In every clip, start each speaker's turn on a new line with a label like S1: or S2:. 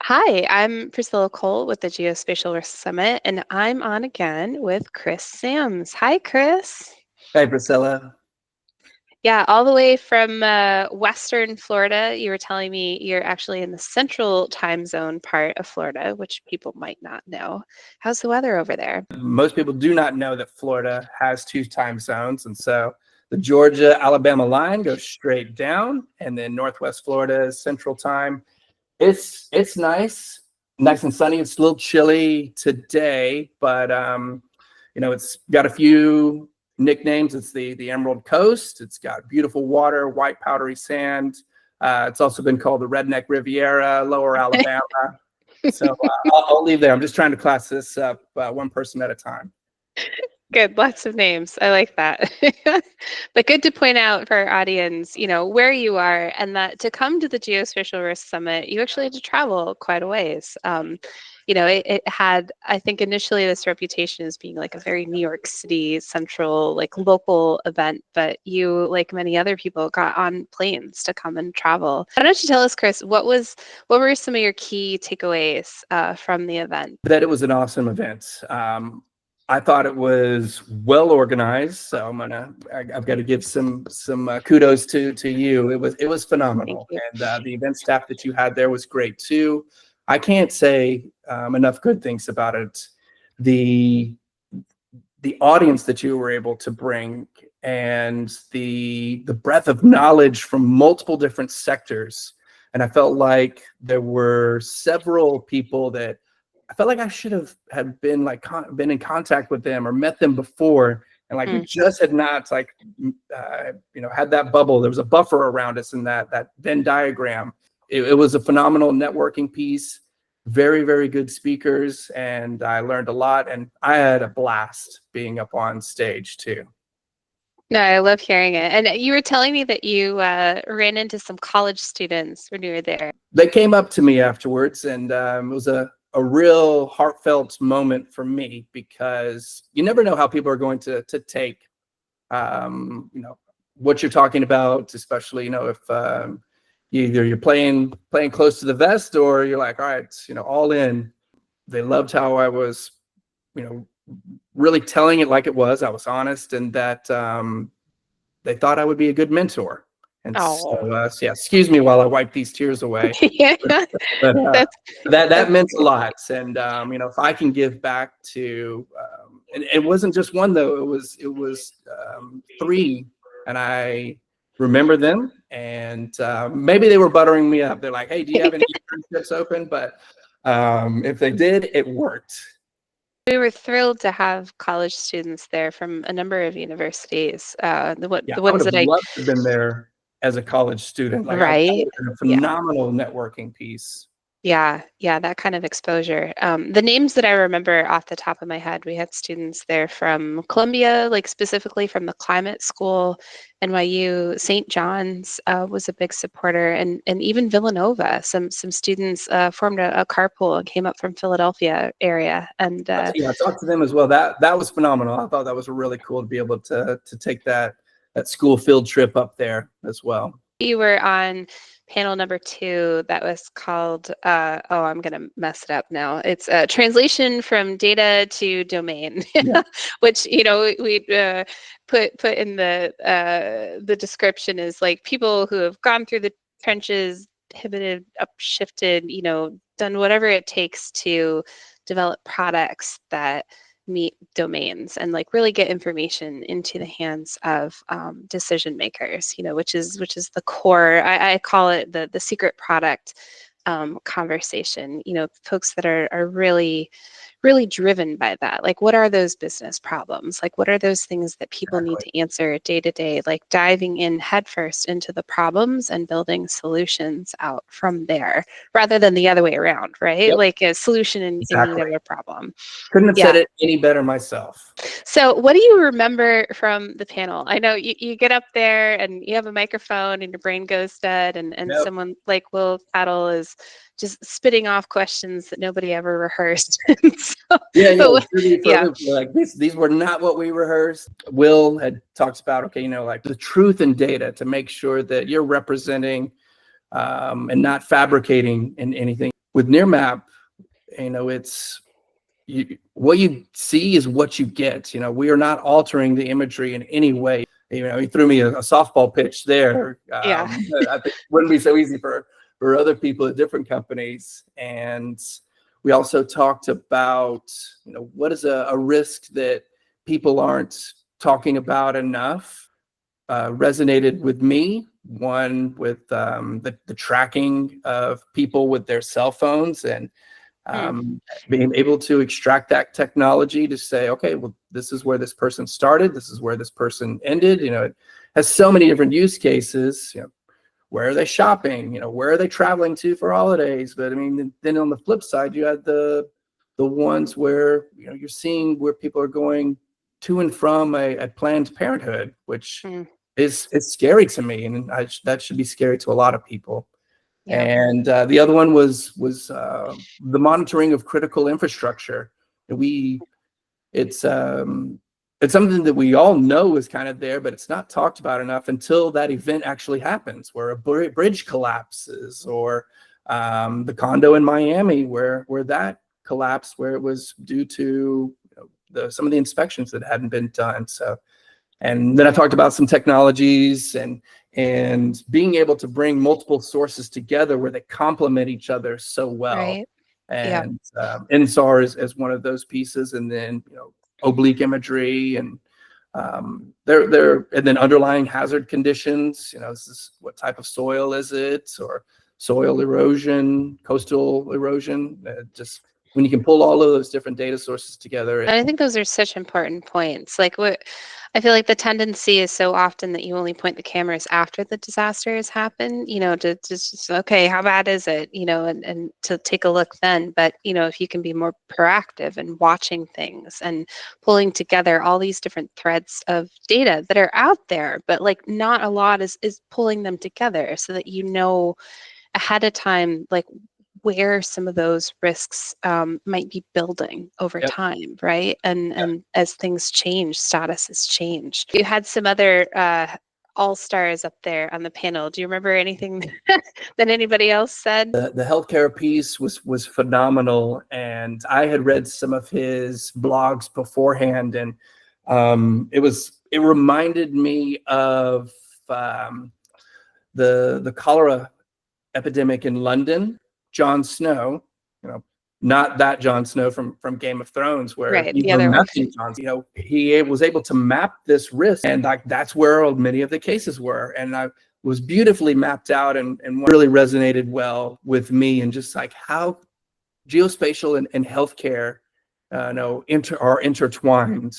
S1: Hi, I'm Priscilla Cole with the Geospatial Risk Summit, and I'm on again with Chris Sams. Hi, Chris.
S2: Hey, Priscilla.
S1: Yeah, all the way from Western Florida. You were telling me you're actually in the central time zone part of Florida, which people might not know. How's the weather over there?
S2: Most people do not know that Florida has two time zones. And so the Georgia-Alabama line goes straight down, and then Northwest Florida is central time. It's nice and sunny. It's a little chilly today, but it's got a few nicknames. It's the Emerald Coast. It's got beautiful water, white powdery sand. It's also been called the Redneck Riviera, Lower Alabama. So I'll leave there. I'm just trying to class this up one person at a time.
S1: Good, lots of names. I like that. But good to point out for our audience, where you are, and that to come to the Geospatial Risk Summit, you actually had to travel quite a ways. It had, I think, initially this reputation as being like a very New York City central, like local event, but you, like many other people, got on planes to come and travel. Why don't you tell us, Chris, what were some of your key takeaways from the event?
S2: That it was an awesome event. I thought it was well organized, so I've got to give some kudos to you. It was phenomenal, and the event staff that you had there was great too. I can't say enough good things about it. The audience that you were able to bring, and the breadth of knowledge from multiple different sectors, and I felt like there were several people that I felt like I should have been been in contact with them or met them before, and we just had not had that bubble. There was a buffer around us in that Venn diagram. It was a phenomenal networking piece. Very, very good speakers, and I learned a lot, and I had a blast being up on stage too.
S1: No, I love hearing it. And you were telling me that you ran into some college students when you were there.
S2: They came up to me afterwards, and it was a real heartfelt moment for me, because you never know how people are going to take what you're talking about, especially if either you're playing close to the vest, or you're like, all right, all in. They loved how I was really telling it like it was. I was honest, and that they thought I would be a good mentor. And so yeah, excuse me while I wipe these tears away.
S1: Yeah.
S2: But that meant a lot. And if I can give back to, and it wasn't just one though, it was three, and I remember them, and maybe they were buttering me up. They're like, hey, do you have any internships open? But if they did, it worked.
S1: We were thrilled to have college students there from a number of universities. The ones that I
S2: would loved to have been there as a college student.
S1: Right.
S2: A phenomenal networking piece.
S1: Yeah, that kind of exposure. The names that I remember off the top of my head, we had students there from Columbia, like specifically from the climate school, NYU, St. John's was a big supporter, and even Villanova. Some students formed a carpool and came up from Philadelphia area. And
S2: I talked to them as well. That was phenomenal. I thought that was really cool to be able to take that school field trip up there as well.
S1: You were on panel number 2 that was called, I'm going to mess it up now. It's translation from data to domain, yeah. Which, we put in the description is like people who have gone through the trenches, pivoted, upshifted, done whatever it takes to develop products that meet domains and really get information into the hands of decision makers, which is the core. I call it the secret product conversation. Folks that are really driven by that. What are those business problems? What are those things that people need to answer day to day? Diving in headfirst into the problems and building solutions out from there, rather than the other way around, right? Yep. A solution in need of a problem.
S2: Couldn't have said it any better myself.
S1: So what do you remember from the panel? I know you get up there and you have a microphone and your brain goes dead, and someone like Will Cattle is just spitting off questions that nobody ever rehearsed.
S2: These were not what we rehearsed. Will had talked about, the truth in data, to make sure that you're representing and not fabricating in anything. with Nearmap, it's what you see is what you get. We are not altering the imagery in any way. He threw me a softball pitch there.
S1: Yeah.
S2: I think it wouldn't be so easy for other people at different companies. And we also talked about, what is a risk that people aren't talking about enough. Resonated with me. One with the tracking of people with their cell phones, and being able to extract that technology to say, okay, well, this is where this person started, this is where this person ended. It has so many different use cases. Where are they shopping? Where are they traveling to for holidays? But I mean, then on the flip side, you had the ones where you're seeing where people are going to and from a Planned Parenthood, which is scary to me, and that should be scary to a lot of people. Yeah. And the other one was the monitoring of critical infrastructure. It's something that we all know is kind of there, but it's not talked about enough until that event actually happens, where a bridge collapses, or the condo in Miami where that collapsed, where it was due to some of the inspections that hadn't been done. So, and then I talked about some technologies and being able to bring multiple sources together where they complement each other so well.
S1: Right.
S2: And INSAR is one of those pieces, and then oblique imagery, and and then underlying hazard conditions. This is what type of soil is it, or soil erosion, coastal erosion. Just when you can pull all of those different data sources together.
S1: And I think those are such important points. Like, what I feel like the tendency is so often that you only point the cameras after the disaster has happened, to just, okay, how bad is it, and to take a look then. But, if you can be more proactive and watching things and pulling together all these different threads of data that are out there, but like not a lot is pulling them together so that ahead of time, like where some of those risks might be building over time, right? And as things change, statuses change. You had some other all-stars up there on the panel. Do you remember anything that anybody else said?
S2: The healthcare piece was phenomenal, and I had read some of his blogs beforehand, and it reminded me of the cholera epidemic in London. Jon Snow, not that Jon Snow from Game of Thrones, where
S1: the other one.
S2: He was able to map this risk, and that's where many of the cases were, and I was beautifully mapped out, and really resonated well with me, and just like how geospatial and healthcare are intertwined,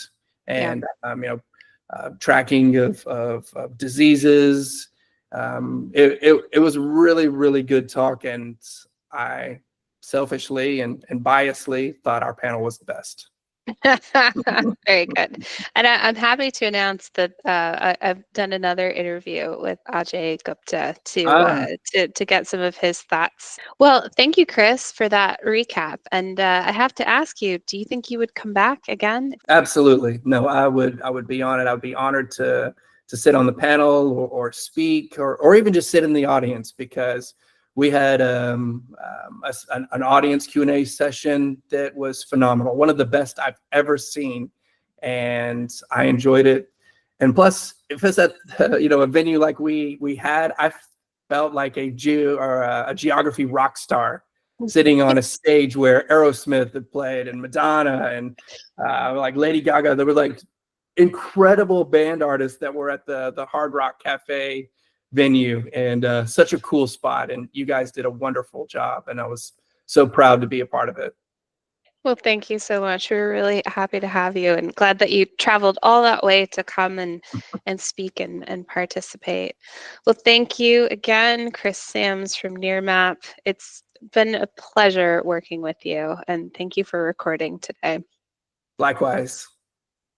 S2: and tracking of diseases. It was really, really good talk, and I selfishly and biasedly thought our panel was the best.
S1: Very good. And I'm happy to announce that I've done another interview with Ajay Gupta to get some of his thoughts. Well, thank you, Chris, for that recap. And I have to ask you, do you think you would come back again?
S2: Absolutely. No, I would be on it. I would be honored to sit on the panel or speak or even just sit in the audience, because we had an audience Q&A session that was phenomenal. One of the best I've ever seen, and I enjoyed it. And plus, if it's at a venue like we had, I felt like a geography rock star sitting on a stage where Aerosmith had played, and Madonna, and like Lady Gaga. There were like incredible band artists that were at the Hard Rock Cafe venue, and such a cool spot, and you guys did a wonderful job, and I was so proud to be a part of it.
S1: Well, thank you so much. We're really happy to have you, and glad that you traveled all that way to come and speak and participate. Well, thank you again, Chris Sams from Nearmap. It's been a pleasure working with you, and thank you for recording today.
S2: Likewise.